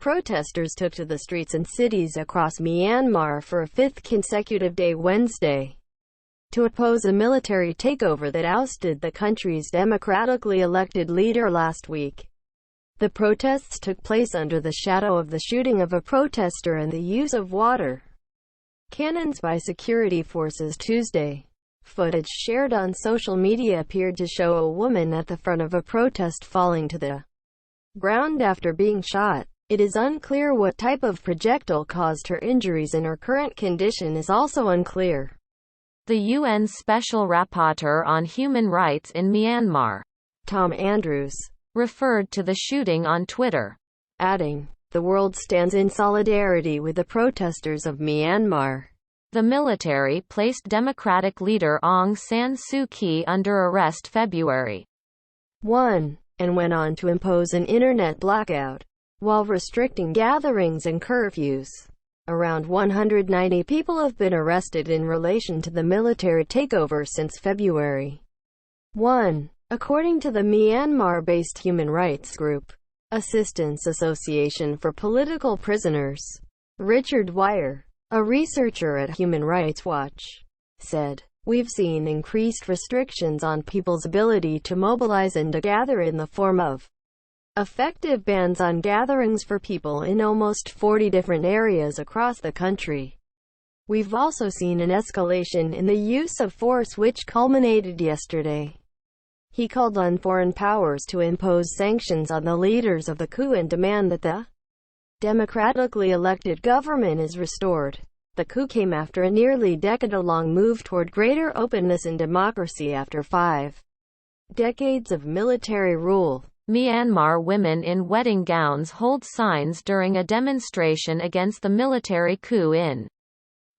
Protesters took to the streets in cities across Myanmar for a fifth consecutive day Wednesday to oppose a military takeover that ousted the country's democratically elected leader last week. The protests took place under the shadow of the shooting of a protester and the use of water cannons by security forces Tuesday. Footage shared on social media appeared to show a woman at the front of a protest falling to the ground after being shot. It is unclear what type of projectile caused her injuries, and her current condition is also unclear. The UN's Special Rapporteur on Human Rights in Myanmar, Tom Andrews, referred to the shooting on Twitter, adding, "The world stands in solidarity with the protesters of Myanmar." The military placed Democratic leader Aung San Suu Kyi under arrest February 1, and went on to impose an internet blackout, while restricting gatherings and curfews. Around 190 people have been arrested in relation to the military takeover since February 1, according to the Myanmar-based human rights group, Assistance Association for Political Prisoners. Richard Wire, a researcher at Human Rights Watch, said, "We've seen increased restrictions on people's ability to mobilize and to gather in the form of effective bans on gatherings for people in almost 40 different areas across the country. We've also seen an escalation in the use of force which culminated yesterday." He called on foreign powers to impose sanctions on the leaders of the coup and demand that the democratically elected government is restored. The coup came after a nearly decade-long move toward greater openness and democracy after 5 decades of military rule. Myanmar women in wedding gowns hold signs during a demonstration against the military coup in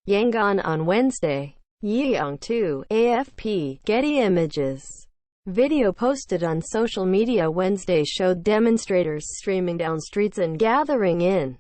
Yangon on Wednesday. Yeong 2, AFP, Getty Images. Video posted on social media Wednesday showed demonstrators streaming down streets and gathering in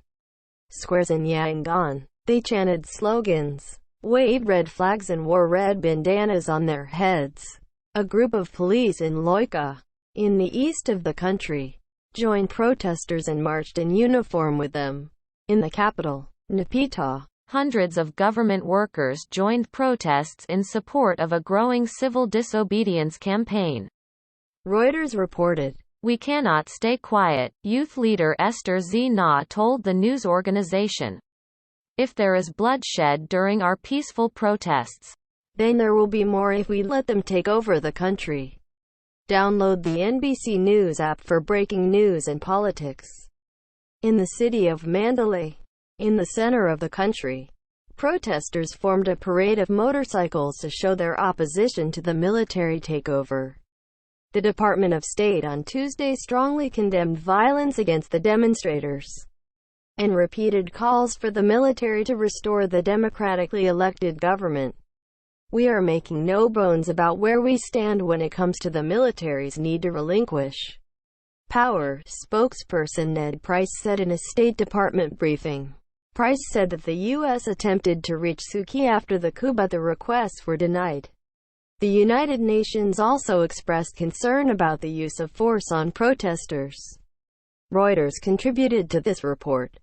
squares in Yangon. They chanted slogans, waved red flags and wore red bandanas on their heads. A group of police in Loika, in the east of the country, joined protesters and marched in uniform with them. In the capital, Naypyidaw, hundreds of government workers joined protests in support of a growing civil disobedience campaign. Reuters reported. "We cannot stay quiet," youth leader Esther Z. Na told the news organization. "If there is bloodshed during our peaceful protests, then there will be more if we let them take over the country." Download the NBC News app for breaking news and politics. In the city of Mandalay, in the center of the country, protesters formed a parade of motorcycles to show their opposition to the military takeover. The Department of State on Tuesday strongly condemned violence against the demonstrators and repeated calls for the military to restore the democratically elected government. "We are making no bones about where we stand when it comes to the military's need to relinquish power," spokesperson Ned Price said in a State Department briefing. Price said that the U.S. attempted to reach Suu Kyi after the coup, but the requests were denied. The United Nations also expressed concern about the use of force on protesters. Reuters contributed to this report.